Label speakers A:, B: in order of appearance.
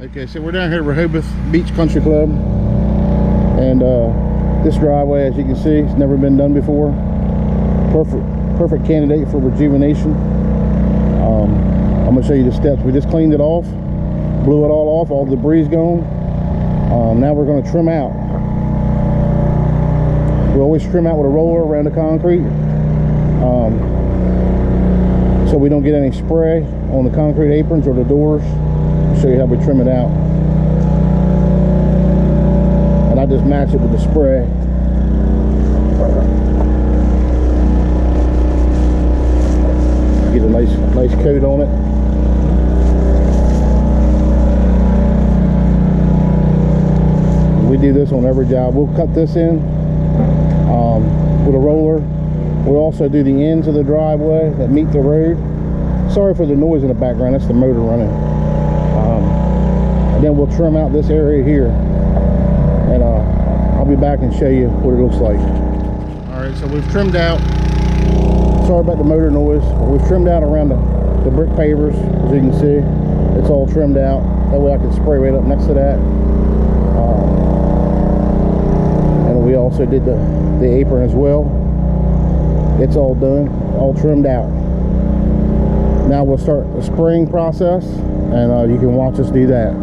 A: Okay, so we're down here at Rehoboth Beach Country Club, and this driveway, as you can see, has never been done before. Perfect candidate for rejuvenation. I'm gonna show you the steps. We just cleaned it off, blew it all off, all the debris gone. Now we're gonna trim out. We always trim out with a roller around the concrete, so we don't get any spray on the concrete aprons or the doors. I'll show you how we trim it out. And I just match it with the spray. Get a nice coat on it. We do this on every job. We'll cut this in with a roller. We'll also do the ends of the driveway that meet the road. Sorry for the noise in the background, that's the motor running. And then we'll trim out this area here, and I'll be back and show you what it looks like. Alright, so we've trimmed out, sorry about the motor noise, but we've trimmed out around the brick pavers. As you can see, it's all trimmed out. That way I can spray right up next to that. And we also did the apron as well. It's all done, all trimmed out. Now we'll start the spraying process, and you can watch us do that.